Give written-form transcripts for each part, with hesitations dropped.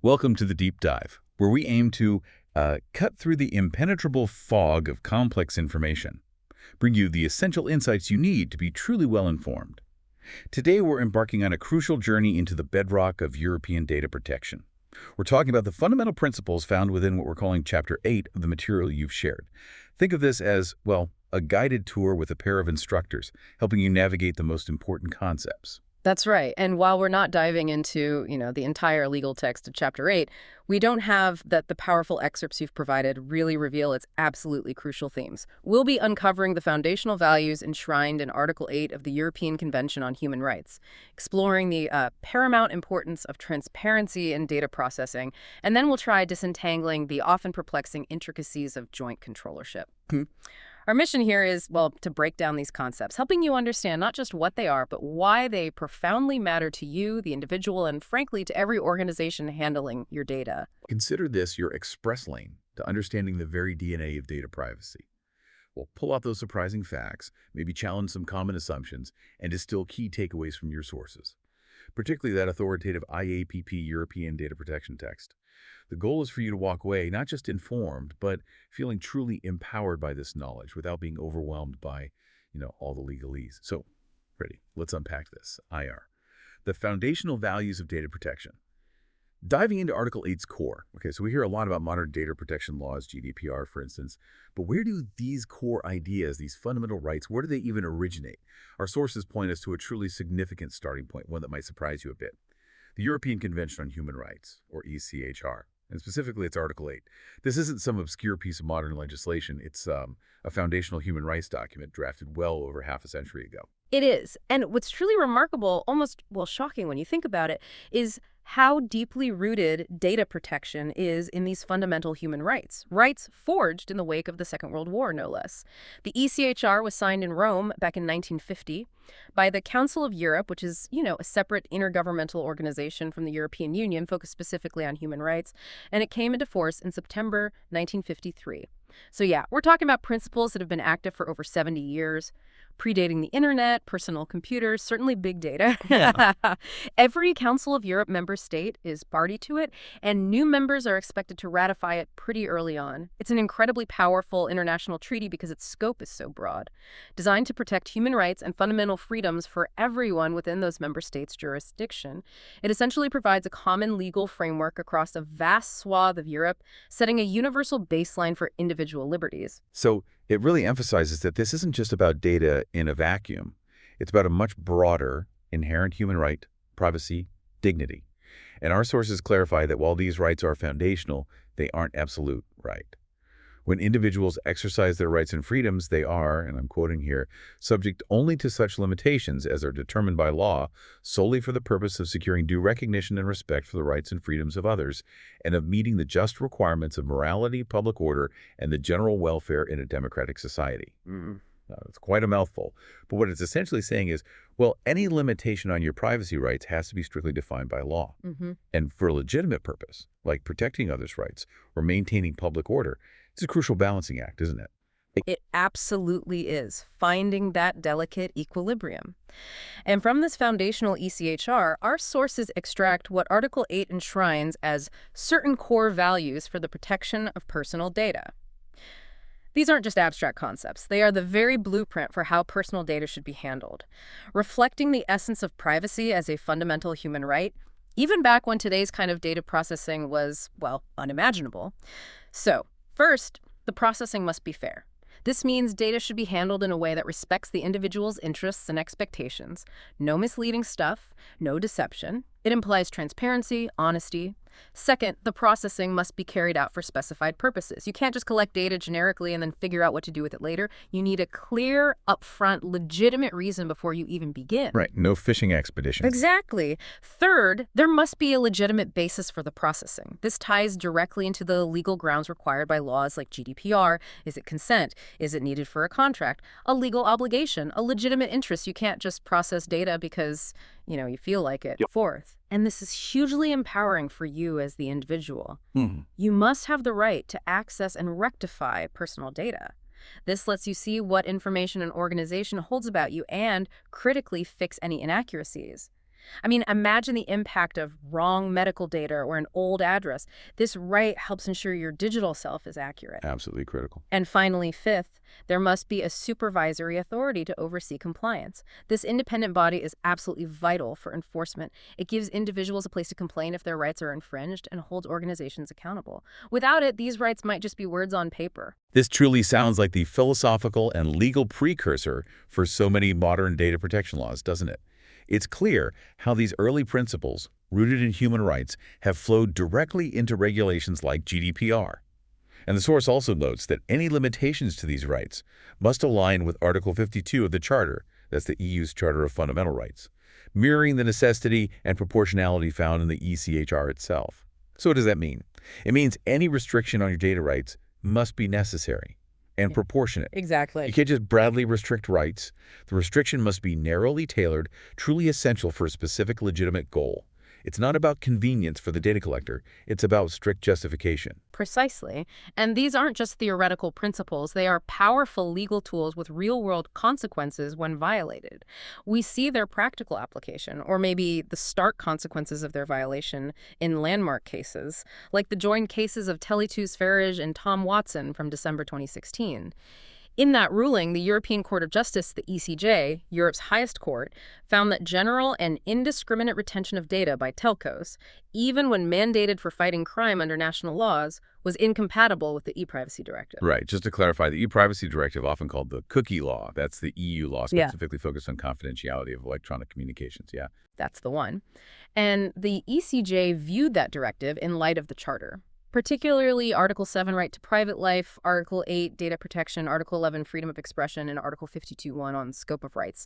Welcome to the Deep Dive, where we aim to cut through the impenetrable fog of complex information, bring you the essential insights you need to be truly well-informed. Today, we're embarking on a crucial journey into the bedrock of European data protection. We're talking about the fundamental principles found within what we're calling Chapter 8 of the material you've shared. Think of this as, well, a guided tour with a pair of instructors, helping you navigate the most important concepts. That's right. And while we're not diving into, the entire legal text of Chapter 8, we don't have that the powerful excerpts you've provided really reveal its absolutely crucial themes. We'll be uncovering the foundational values enshrined in Article 8 of the European Convention on Human Rights, exploring the paramount importance of transparency in data processing, and then we'll try disentangling the often perplexing intricacies of joint controllership. Our mission here is, well, to break down these concepts, helping you understand not just what they are, but why they profoundly matter to you, the individual, and frankly, to every organization handling your data. Consider this your express lane to understanding the very DNA of data privacy. We'll pull out those surprising facts, maybe challenge some common assumptions, and distill key takeaways from your sources, particularly that authoritative IAPP European Data Protection text. The goal is for you to walk away not just informed, but feeling truly empowered by this knowledge without being overwhelmed by, all the legalese. So, ready, let's unpack this. IR. The foundational values of data protection. Diving into Article 8's core. Okay, so we hear a lot about modern data protection laws, GDPR, for instance, but where do these core ideas, these fundamental rights, where do they even originate? Our sources point us to a truly significant starting point, one that might surprise you a bit. The European Convention on Human Rights, or ECHR, and specifically it's Article 8. This isn't some obscure piece of modern legislation. It's a foundational human rights document drafted well over half a century ago. It is. And what's truly remarkable, almost, shocking when you think about it, is how deeply rooted data protection is in these fundamental human rights forged in the wake of the Second World War, no less. The ECHR was signed in Rome back in 1950 by the Council of Europe, which is, a separate intergovernmental organization from the European Union focused specifically on human rights, and it came into force in September 1953. So yeah, we're talking about principles that have been active for over 70 years, predating the internet, personal computers, certainly big data. Yeah. Every Council of Europe member state is party to it, and new members are expected to ratify it pretty early on. It's an incredibly powerful international treaty because its scope is so broad, designed to protect human rights and fundamental freedoms for everyone within those member states' jurisdiction. It essentially provides a common legal framework across a vast swath of Europe, setting a universal baseline for individual liberties. So it really emphasizes that this isn't just about data in a vacuum. It's about a much broader inherent human right, privacy, dignity. And our sources clarify that while these rights are foundational, they aren't absolute right. When individuals exercise their rights and freedoms, they are, and I'm quoting here, subject only to such limitations as are determined by law solely for the purpose of securing due recognition and respect for the rights and freedoms of others and of meeting the just requirements of morality, public order, and the general welfare in a democratic society. Now, it's quite a mouthful, but what it's essentially saying is, well, any limitation on your privacy rights has to be strictly defined by law. And for a legitimate purpose, like protecting others' rights or maintaining public order, it's a crucial balancing act, isn't it? It absolutely is, finding that delicate equilibrium. And from this foundational ECHR, our sources extract what Article 8 enshrines as certain core values for the protection of personal data. These aren't just abstract concepts. They are the very blueprint for how personal data should be handled, reflecting the essence of privacy as a fundamental human right, even back when today's kind of data processing was, unimaginable. So, first, the processing must be fair. This means data should be handled in a way that respects the individual's interests and expectations. No misleading stuff, no deception. It implies transparency, honesty. Second, the processing must be carried out for specified purposes. You can't just collect data generically and then figure out what to do with it later. You need a clear, upfront, legitimate reason before you even begin. Right, no fishing expedition. Exactly. Third, there must be a legitimate basis for the processing. This ties directly into the legal grounds required by laws like GDPR. Is it consent? Is it needed for a contract? A legal obligation, a legitimate interest. You can't just process data because, you feel like it. Yep. Fourth, and this is hugely empowering for you as the individual. You must have the right to access and rectify personal data. This lets you see what information an organization holds about you and critically fix any inaccuracies. I mean, imagine the impact of wrong medical data or an old address. This right helps ensure your digital self is accurate. Absolutely critical. And finally, fifth, there must be a supervisory authority to oversee compliance. This independent body is absolutely vital for enforcement. It gives individuals a place to complain if their rights are infringed and holds organizations accountable. Without it, these rights might just be words on paper. This truly sounds like the philosophical and legal precursor for so many modern data protection laws, doesn't it? It's clear how these early principles, rooted in human rights, have flowed directly into regulations like GDPR. And the source also notes that any limitations to these rights must align with Article 52 of the Charter, that's the EU's Charter of Fundamental Rights, mirroring the necessity and proportionality found in the ECHR itself. So what does that mean? It means any restriction on your data rights must be necessary and proportionate. Exactly. You can't just broadly restrict rights. The restriction must be narrowly tailored, truly essential for a specific legitimate goal. It's not about convenience for the data collector. It's about strict justification. Precisely. And these aren't just theoretical principles. They are powerful legal tools with real-world consequences when violated. We see their practical application, or maybe the stark consequences of their violation, in landmark cases, like the joint cases of Telly Farage and Tom Watson from December 2016. In that ruling, the European Court of Justice, the ECJ, Europe's highest court, found that general and indiscriminate retention of data by telcos, even when mandated for fighting crime under national laws, was incompatible with the e-privacy directive. Right. Just to clarify, the e-privacy directive, often called the cookie law, that's the EU law specifically focused on confidentiality of electronic communications. Yeah. That's the one. And the ECJ viewed that directive in light of the Charter. Particularly Article 7, right to private life, Article 8, data protection, Article 11, freedom of expression, and Article 52.1 on scope of rights.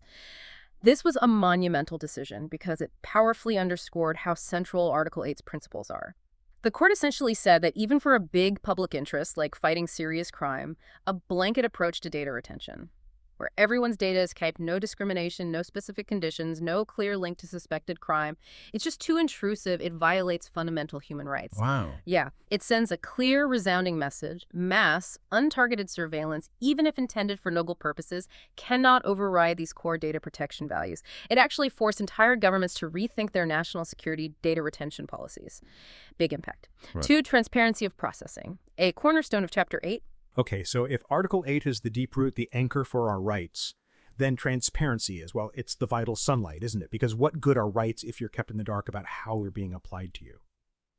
This was a monumental decision because it powerfully underscored how central Article 8's principles are. The court essentially said that even for a big public interest, like fighting serious crime, a blanket approach to data retention, where everyone's data is kept, no discrimination, no specific conditions, no clear link to suspected crime. It's just too intrusive. It violates fundamental human rights. Wow. Yeah, it sends a clear, resounding message. Mass, untargeted surveillance, even if intended for noble purposes, cannot override these core data protection values. It actually forced entire governments to rethink their national security data retention policies. Big impact. Right. 2, transparency of processing. A cornerstone of Chapter 8. Okay, so if Article 8 is the deep root, the anchor for our rights, then transparency is, well, it's the vital sunlight, isn't it? Because what good are rights if you're kept in the dark about how they're being applied to you?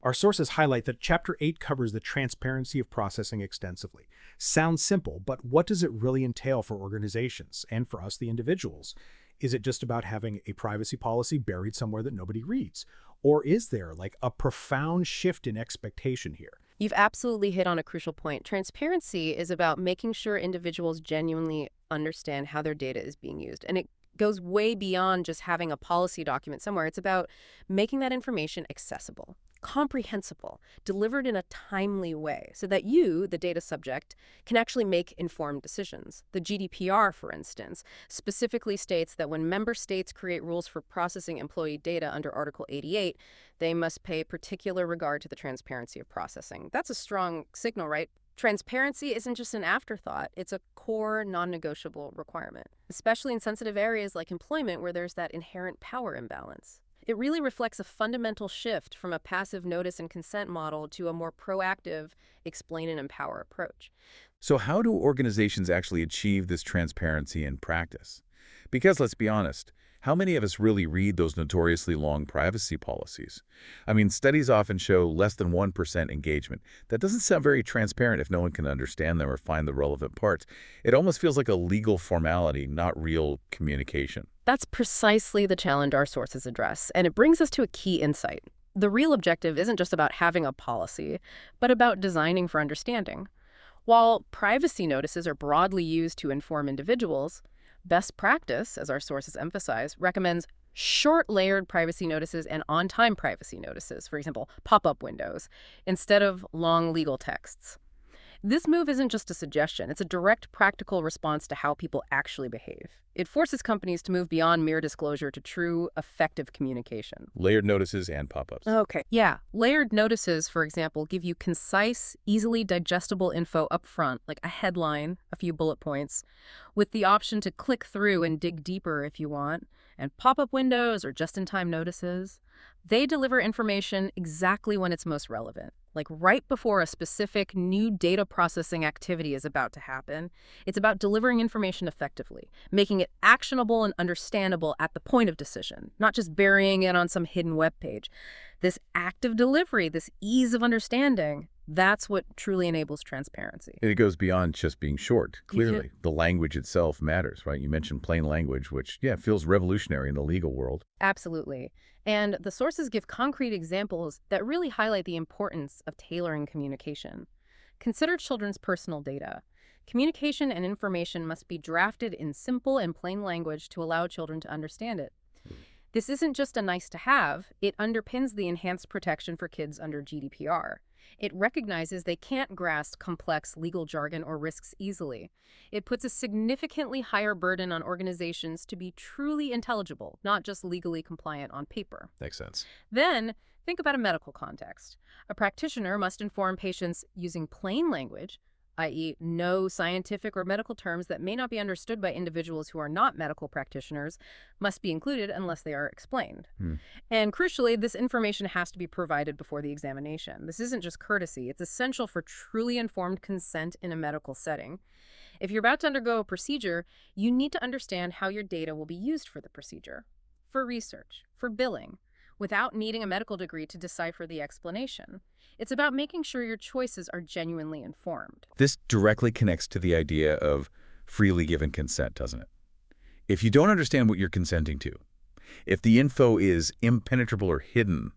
Our sources highlight that Chapter 8 covers the transparency of processing extensively. Sounds simple, but what does it really entail for organizations and for us, the individuals? Is it just about having a privacy policy buried somewhere that nobody reads? Or is there like a profound shift in expectation here? You've absolutely hit on a crucial point. Transparency is about making sure individuals genuinely understand how their data is being used. And it goes way beyond just having a policy document somewhere. It's about making that information accessible, comprehensible, delivered in a timely way so that you, the data subject, can actually make informed decisions. The GDPR, for instance, specifically states that when member states create rules for processing employee data under Article 88, they must pay particular regard to the transparency of processing. That's a strong signal, right? Transparency isn't just an afterthought. It's a core, non-negotiable requirement, especially in sensitive areas like employment where there's that inherent power imbalance. It really reflects a fundamental shift from a passive notice and consent model to a more proactive explain and empower approach. So how do organizations actually achieve this transparency in practice? Because let's be honest, how many of us really read those notoriously long privacy policies? I mean, studies often show less than 1% engagement. That doesn't sound very transparent if no one can understand them or find the relevant parts. It almost feels like a legal formality, not real communication. That's precisely the challenge our sources address, and it brings us to a key insight. The real objective isn't just about having a policy, but about designing for understanding. While privacy notices are broadly used to inform individuals, best practice, as our sources emphasize, recommends short layered privacy notices and on-time privacy notices, for example, pop-up windows, instead of long legal texts. This move isn't just a suggestion, it's a direct practical response to how people actually behave. It forces companies to move beyond mere disclosure to true, effective communication. Layered notices and pop-ups. Okay. Yeah. Layered notices, for example, give you concise, easily digestible info up front, like a headline, a few bullet points, with the option to click through and dig deeper if you want. And pop-up windows or just-in-time notices, they deliver information exactly when it's most relevant, like right before a specific new data processing activity is about to happen. It's about delivering information effectively, making it actionable and understandable at the point of decision, not just burying it on some hidden web page. This active delivery, this ease of understanding, that's what truly enables transparency. And it goes beyond just being short. Clearly, the language itself matters, right? You mentioned plain language, which, feels revolutionary in the legal world. Absolutely. And the sources give concrete examples that really highlight the importance of tailoring communication. Consider children's personal data. Communication and information must be drafted in simple and plain language to allow children to understand it. This isn't just a nice to have, it underpins the enhanced protection for kids under GDPR. It recognizes they can't grasp complex legal jargon or risks easily. It puts a significantly higher burden on organizations to be truly intelligible, not just legally compliant on paper. Makes sense. Then, think about a medical context. A practitioner must inform patients using plain language, i.e., no scientific or medical terms that may not be understood by individuals who are not medical practitioners must be included unless they are explained. And crucially, this information has to be provided before the examination. This isn't just courtesy, it's essential for truly informed consent in a medical setting. If you're about to undergo a procedure, you need to understand how your data will be used for the procedure, for research, for billing, without needing a medical degree to decipher the explanation. It's about making sure your choices are genuinely informed. This directly connects to the idea of freely given consent, doesn't it? If you don't understand what you're consenting to, if the info is impenetrable or hidden,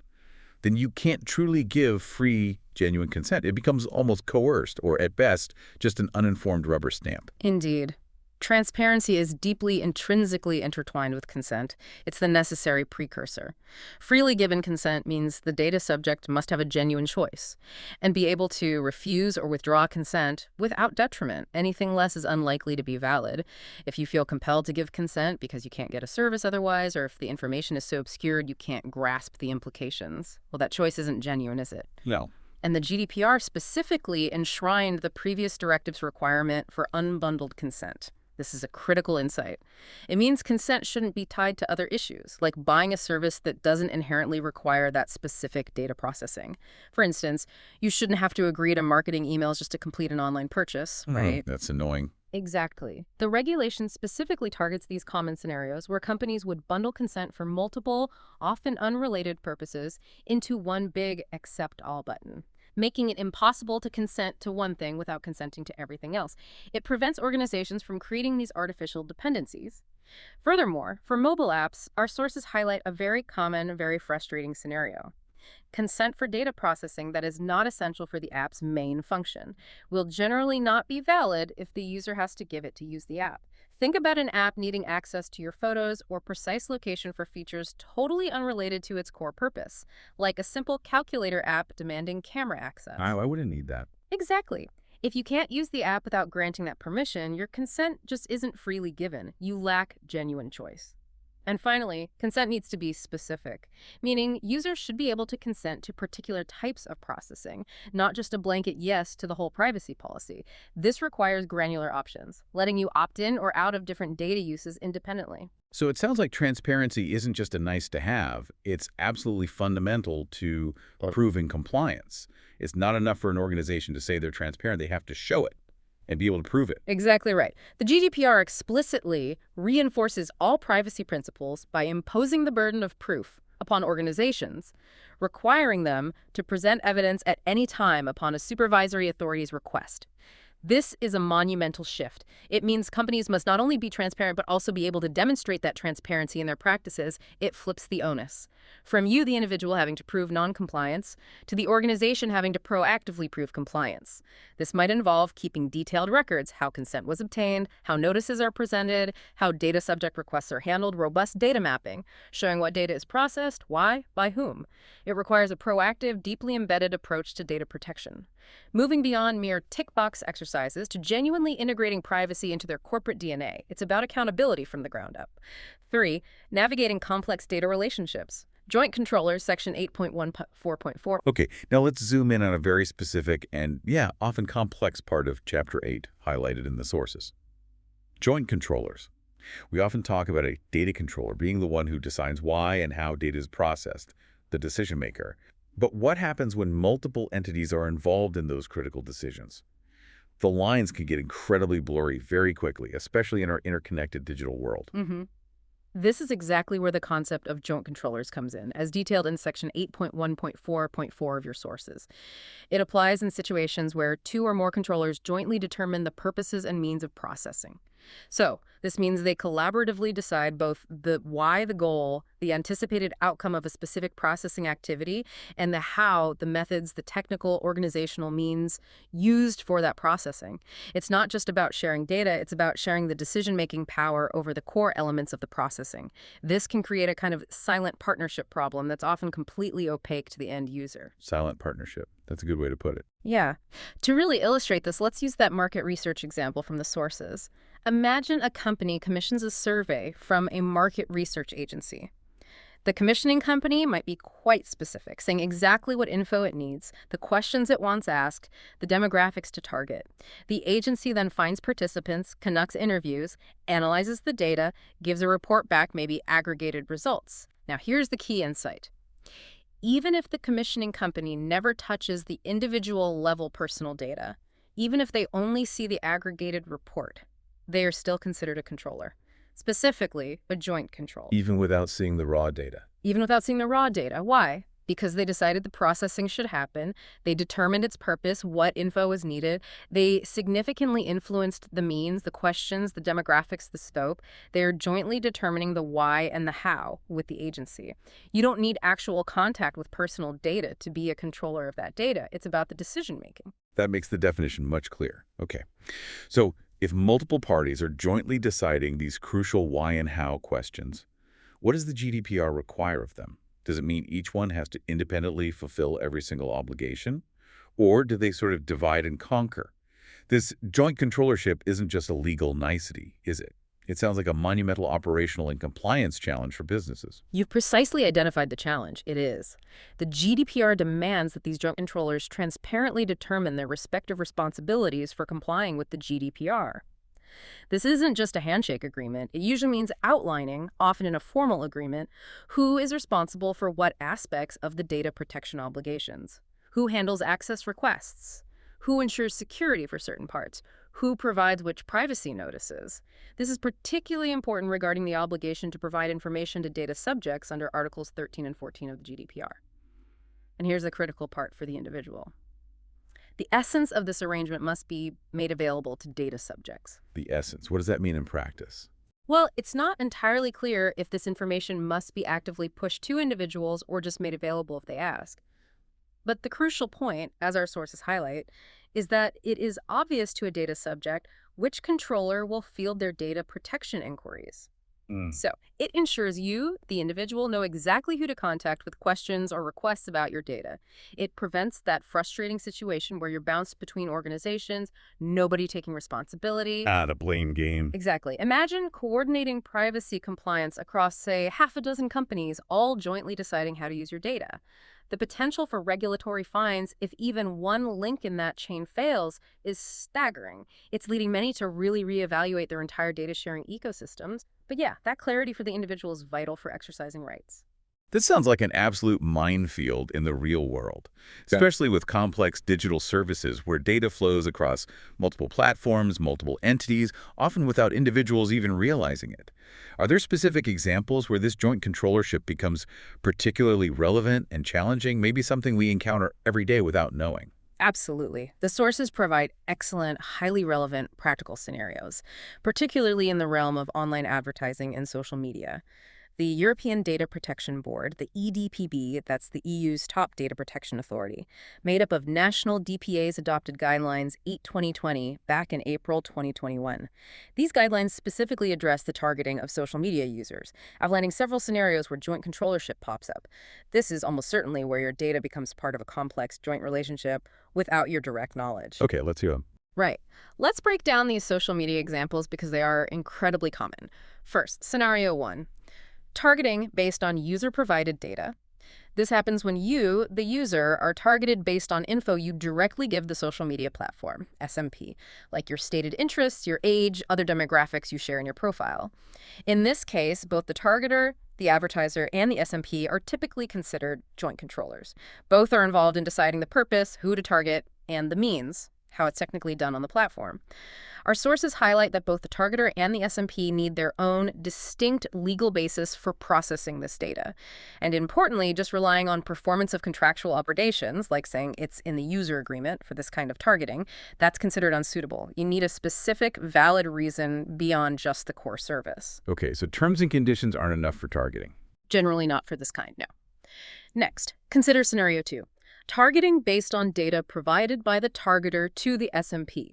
then you can't truly give free, genuine consent. It becomes almost coerced, or at best, just an uninformed rubber stamp. Indeed. Transparency is deeply intrinsically intertwined with consent. It's the necessary precursor. Freely given consent means the data subject must have a genuine choice and be able to refuse or withdraw consent without detriment. Anything less is unlikely to be valid. If you feel compelled to give consent because you can't get a service otherwise, or if the information is so obscured you can't grasp the implications, well, that choice isn't genuine, is it? No. And the GDPR specifically enshrined the previous directive's requirement for unbundled consent. This is a critical insight. It means consent shouldn't be tied to other issues, like buying a service that doesn't inherently require that specific data processing. For instance, you shouldn't have to agree to marketing emails just to complete an online purchase, right? That's annoying. Exactly. The regulation specifically targets these common scenarios where companies would bundle consent for multiple, often unrelated purposes into one big accept all button, making it impossible to consent to one thing without consenting to everything else. It prevents organizations from creating these artificial dependencies. Furthermore, for mobile apps, our sources highlight a very common, very frustrating scenario. Consent for data processing that is not essential for the app's main function will generally not be valid if the user has to give it to use the app. Think about an app needing access to your photos or precise location for features totally unrelated to its core purpose, like a simple calculator app demanding camera access. I wouldn't need that. Exactly. If you can't use the app without granting that permission, your consent just isn't freely given. You lack genuine choice. And finally, consent needs to be specific, meaning users should be able to consent to particular types of processing, not just a blanket yes to the whole privacy policy. This requires granular options, letting you opt in or out of different data uses independently. So it sounds like transparency isn't just a nice to have, it's absolutely fundamental to proving compliance. It's not enough for an organization to say they're transparent, they have to show it and be able to prove it. Exactly right. The GDPR explicitly reinforces all privacy principles by imposing the burden of proof upon organizations, requiring them to present evidence at any time upon a supervisory authority's request. This is a monumental shift. It means companies must not only be transparent, but also be able to demonstrate that transparency in their practices. It flips the onus. From you, the individual, having to prove non-compliance, to the organization having to proactively prove compliance. This might involve keeping detailed records, how consent was obtained, how notices are presented, how data subject requests are handled, robust data mapping, showing what data is processed, why, by whom. It requires a proactive, deeply embedded approach to data protection. Moving beyond mere tick box exercise exercises to genuinely integrating privacy into their corporate DNA. It's about accountability from the ground up. 3. Navigating complex data relationships. Joint Controllers, Section 8.14.4. Okay, now let's zoom in on a very specific and, yeah, often complex part of Chapter 8 highlighted in the sources. Joint controllers. We often talk about a data controller being the one who decides why and how data is processed, the decision maker. But what happens when multiple entities are involved in those critical decisions? The lines can get incredibly blurry very quickly, especially in our interconnected digital world. This is exactly where the concept of joint controllers comes in, as detailed in Section 8.1.4.4 of your sources. It applies in situations where 2 or more controllers jointly determine the purposes and means of processing. So, this means they collaboratively decide both the why, the goal, the anticipated outcome of a specific processing activity, and the how, the methods, the technical, organizational means used for that processing. It's not just about sharing data, it's about sharing the decision-making power over the core elements of the processing. This can create a kind of silent partnership problem that's often completely opaque to the end user. Silent partnership. That's a good way to put it. Yeah. To really illustrate this, let's use that market research example from the sources. Imagine a company commissions a survey from a market research agency. The commissioning company might be quite specific, saying exactly what info it needs, the questions it wants asked, the demographics to target. The agency then finds participants, conducts interviews, analyzes the data, gives a report back, maybe aggregated results. Now here's the key insight. Even if the commissioning company never touches the individual level personal data, even if they only see the aggregated report, they are still considered a controller, specifically a joint control. Even without seeing the raw data. Even without seeing the raw data. Why? Because they decided the processing should happen, they determined its purpose, what info was needed, they significantly influenced the means, the questions, the demographics, the scope. They are jointly determining the why and the how with the agency. You don't need actual contact with personal data to be a controller of that data. It's about the decision making. That makes the definition much clearer. Okay. So if multiple parties are jointly deciding these crucial why and how questions, what does the GDPR require of them? Does it mean each one has to independently fulfill every single obligation? Or do they sort of divide and conquer? This joint controllership isn't just a legal nicety, is it? It sounds like a monumental operational and compliance challenge for businesses. You've precisely identified the challenge. It is. The GDPR demands that these joint controllers transparently determine their respective responsibilities for complying with the GDPR. This isn't just a handshake agreement. It usually means outlining, often in a formal agreement, who is responsible for what aspects of the data protection obligations, who handles access requests, who ensures security for certain parts, who provides which privacy notices. This is particularly important regarding the obligation to provide information to data subjects under Articles 13 and 14 of the GDPR. And here's the critical part for the individual. The essence of this arrangement must be made available to data subjects. The essence. What does that mean in practice? Well, it's not entirely clear if this information must be actively pushed to individuals or just made available if they ask. But the crucial point, as our sources highlight, is that it is obvious to a data subject which controller will field their data protection inquiries. So it ensures you, the individual, know exactly who to contact with questions or requests about your data. It prevents that frustrating situation where you're bounced between organizations, nobody taking responsibility. The blame game. Exactly. Imagine coordinating privacy compliance across, say, half a dozen companies, all jointly deciding how to use your data. The potential for regulatory fines, if even one link in that chain fails, is staggering. It's leading many to really reevaluate their entire data sharing ecosystems. But yeah, that clarity for the individual is vital for exercising rights. This sounds like an absolute minefield in the real world, especially with complex digital services where data flows across multiple platforms, multiple entities, often without individuals even realizing it. Are there specific examples where this joint controllership becomes particularly relevant and challenging, maybe something we encounter every day without knowing? Absolutely. The sources provide excellent, highly relevant practical scenarios, particularly in the realm of online advertising and social media. The European Data Protection Board, the EDPB, that's the EU's top data protection authority, made up of national DPA's adopted guidelines 8/2020 back in April 2021. These guidelines specifically address the targeting of social media users, outlining several scenarios where joint controllership pops up. This is almost certainly where your data becomes part of a complex joint relationship without your direct knowledge. Okay, let's hear them. Right. Let's break down these social media examples because they are incredibly common. First, scenario 1, targeting based on user-provided data. This happens when you, the user, are targeted based on info you directly give the social media platform, SMP, like your stated interests, your age, other demographics you share in your profile. In this case, both the targeter, the advertiser, and the SMP are typically considered joint controllers. Both are involved in deciding the purpose, who to target, and the means, how it's technically done on the platform. Our sources highlight that both the targeter and the SMP need their own distinct legal basis for processing this data. And importantly, just relying on performance of contractual obligations, like saying it's in the user agreement for this kind of targeting, that's considered unsuitable. You need a specific, valid reason beyond just the core service. Okay, so terms and conditions aren't enough for targeting. Generally not for this kind, no. Next, consider scenario 2. Targeting based on data provided by the targeter to the SMP.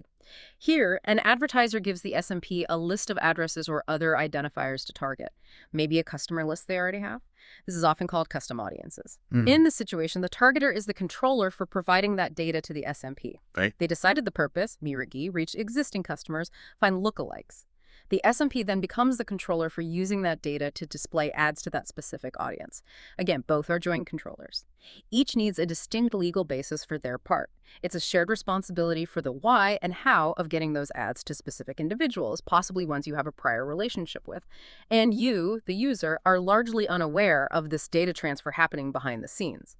Here, an advertiser gives the SMP a list of addresses or other identifiers to target, maybe a customer list they already have. This is often called custom audiences. In this situation, the targeter is the controller for providing that data to the SMP. Right. They decided the purpose, Miragi, reach existing customers, find lookalikes. The SMP then becomes the controller for using that data to display ads to that specific audience. Again, both are joint controllers. Each needs a distinct legal basis for their part. It's a shared responsibility for the why and how of getting those ads to specific individuals, possibly ones you have a prior relationship with. And you, the user, are largely unaware of this data transfer happening behind the scenes.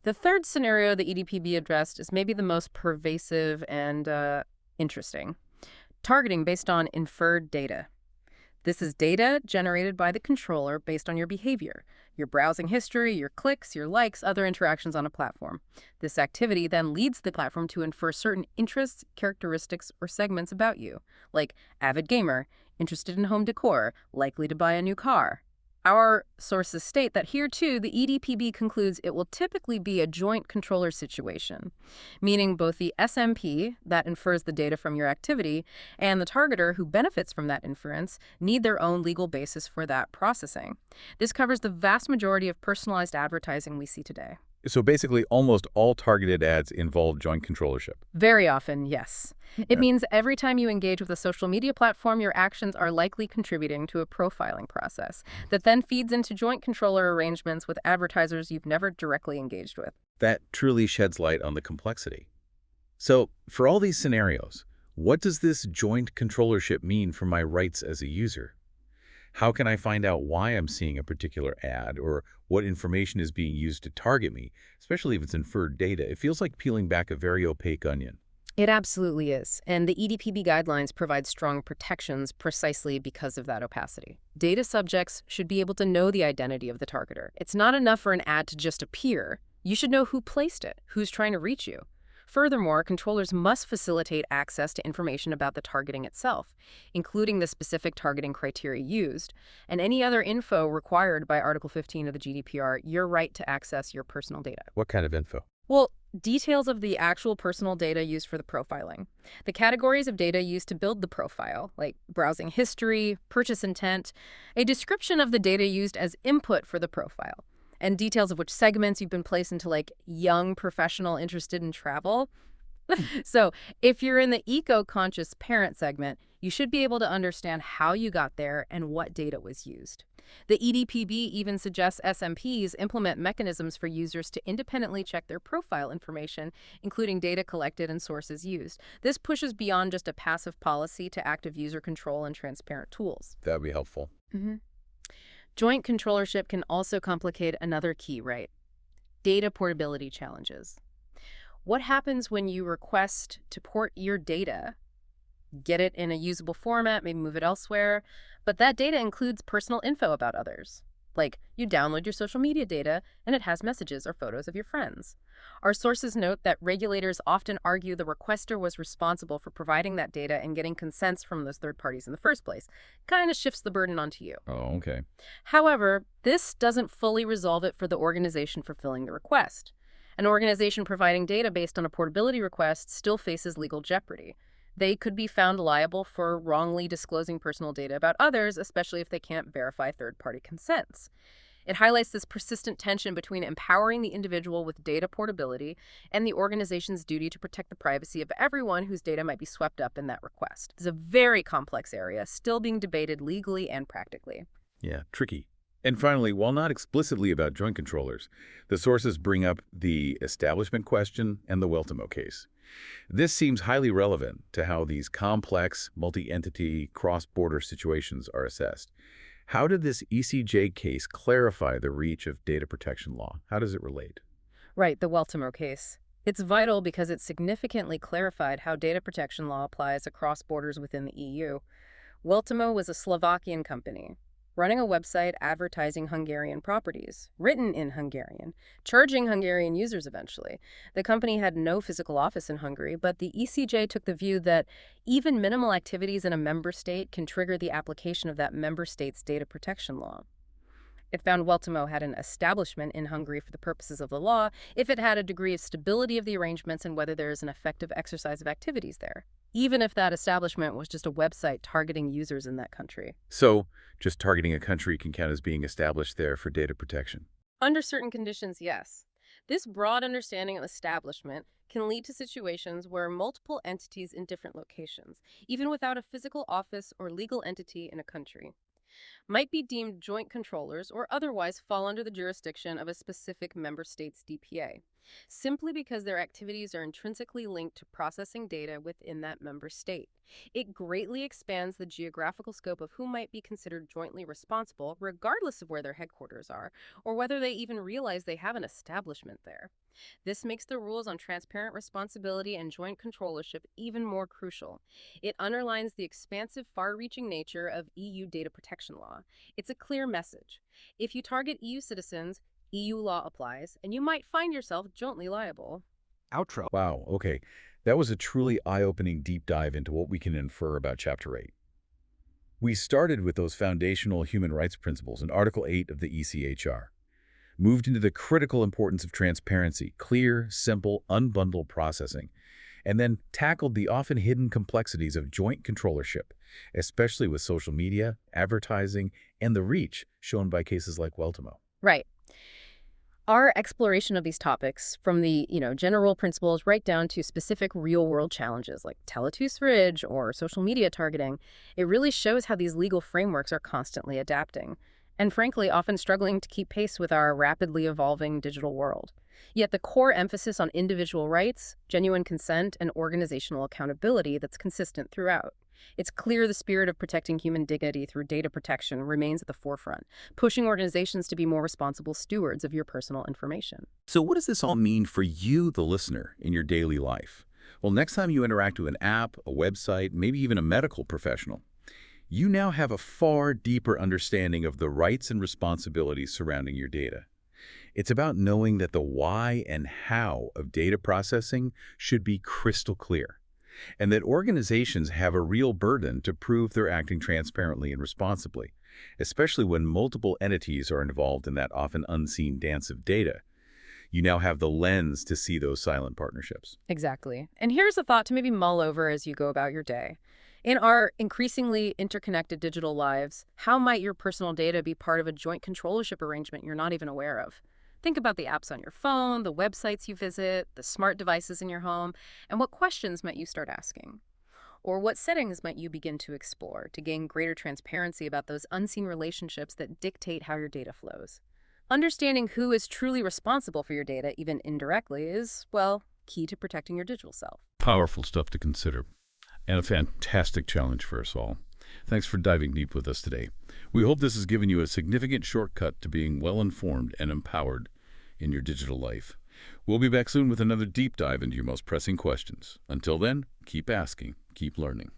The third scenario the EDPB addressed is maybe the most pervasive and interesting. Targeting based on inferred data. This is data generated by the controller based on your behavior, your browsing history, your clicks, your likes, other interactions on a platform. This activity then leads the platform to infer certain interests, characteristics, or segments about you, like avid gamer, interested in home decor, likely to buy a new car. Our sources state that here, too, the EDPB concludes it will typically be a joint controller situation, meaning both the SMP, that infers the data from your activity, and the targeter, who benefits from that inference, need their own legal basis for that processing. This covers the vast majority of personalized advertising we see today. So basically, almost all targeted ads involve joint controllership. Very often, yes. It means every time you engage with a social media platform, your actions are likely contributing to a profiling process that then feeds into joint controller arrangements with advertisers you've never directly engaged with. That truly sheds light on the complexity. So, for all these scenarios, what does this joint controllership mean for my rights as a user? How can I find out why I'm seeing a particular ad or what information is being used to target me, especially if it's inferred data? It feels like peeling back a very opaque onion. It absolutely is, and the EDPB guidelines provide strong protections precisely because of that opacity. Data subjects should be able to know the identity of the targeter. It's not enough for an ad to just appear. You should know who placed it, who's trying to reach you. Furthermore, controllers must facilitate access to information about the targeting itself, including the specific targeting criteria used, and any other info required by Article 15 of the GDPR, your right to access your personal data. What kind of info? Well, details of the actual personal data used for the profiling, the categories of data used to build the profile, like browsing history, purchase intent, a description of the data used as input for the profile, and details of which segments you've been placed into, like young professional interested in travel. So if you're in the eco-conscious parent segment, you should be able to understand how you got there and what data was used. The EDPB even suggests SMPs implement mechanisms for users to independently check their profile information, including data collected and sources used. This pushes beyond just a passive policy to active user control and transparent tools. That would be helpful. Joint controllership can also complicate another key right: data portability challenges. What happens when you request to port your data, get it in a usable format, maybe move it elsewhere, but that data includes personal info about others? Like, you download your social media data and it has messages or photos of your friends. Our sources note that regulators often argue the requester was responsible for providing that data and getting consents from those third parties in the first place. Kind of shifts the burden onto you. Oh, okay. However, this doesn't fully resolve it for the organization fulfilling the request. An organization providing data based on a portability request still faces legal jeopardy. They could be found liable for wrongly disclosing personal data about others, especially if they can't verify third-party consents. It highlights this persistent tension between empowering the individual with data portability and the organization's duty to protect the privacy of everyone whose data might be swept up in that request. It's a very complex area, still being debated legally and practically. Yeah, tricky. And finally, while not explicitly about joint controllers, the sources bring up the establishment question and the Weltimo case. This seems highly relevant to how these complex, multi-entity, cross-border situations are assessed. How did this ECJ case clarify the reach of data protection law? How does it relate? Right, the Weltimo case. It's vital because it significantly clarified how data protection law applies across borders within the EU. Weltimo was a Slovakian company, running a website advertising Hungarian properties, written in Hungarian, charging Hungarian users eventually. The company had no physical office in Hungary, but the ECJ took the view that even minimal activities in a member state can trigger the application of that member state's data protection law. It found Weltimo had an establishment in Hungary for the purposes of the law if it had a degree of stability of the arrangements and whether there is an effective exercise of activities there, even if that establishment was just a website targeting users in that country. So, just targeting a country can count as being established there for data protection. Under certain conditions, yes. This broad understanding of establishment can lead to situations where multiple entities in different locations, even without a physical office or legal entity in a country, might be deemed joint controllers or otherwise fall under the jurisdiction of a specific member state's DPA, simply because their activities are intrinsically linked to processing data within that member state. It greatly expands the geographical scope of who might be considered jointly responsible, regardless of where their headquarters are, or whether they even realize they have an establishment there. This makes the rules on transparent responsibility and joint controllership even more crucial. It underlines the expansive, far-reaching nature of EU data protection law. It's a clear message. If you target EU citizens, EU law applies, and you might find yourself jointly liable. Outro. Wow, okay. That was a truly eye-opening deep dive into what we can infer about Chapter 8. We started with those foundational human rights principles in Article 8 of the ECHR, moved into the critical importance of transparency, clear, simple, unbundled processing, and then tackled the often hidden complexities of joint controllership, especially with social media, advertising, and the reach shown by cases like Weltimo. Right. Our exploration of these topics, from the general principles right down to specific real-world challenges like Tele2's fridge or social media targeting, it really shows how these legal frameworks are constantly adapting, and frankly, often struggling to keep pace with our rapidly evolving digital world. Yet the core emphasis on individual rights, genuine consent, and organizational accountability that's consistent throughout. It's clear the spirit of protecting human dignity through data protection remains at the forefront, pushing organizations to be more responsible stewards of your personal information. So what does this all mean for you, the listener, in your daily life? Well, next time you interact with an app, a website, maybe even a medical professional, you now have a far deeper understanding of the rights and responsibilities surrounding your data. It's about knowing that the why and how of data processing should be crystal clear, and that organizations have a real burden to prove they're acting transparently and responsibly, especially when multiple entities are involved in that often unseen dance of data. You now have the lens to see those silent partnerships. Exactly. And here's a thought to maybe mull over as you go about your day. In our increasingly interconnected digital lives, how might your personal data be part of a joint controllership arrangement you're not even aware of? Think about the apps on your phone, the websites you visit, the smart devices in your home, and what questions might you start asking? Or what settings might you begin to explore to gain greater transparency about those unseen relationships that dictate how your data flows? Understanding who is truly responsible for your data, even indirectly, is, well, key to protecting your digital self. Powerful stuff to consider, and a fantastic challenge for us all. Thanks for diving deep with us today. We hope this has given you a significant shortcut to being well-informed and empowered in your digital life. We'll be back soon with another deep dive into your most pressing questions. Until then, keep asking, keep learning.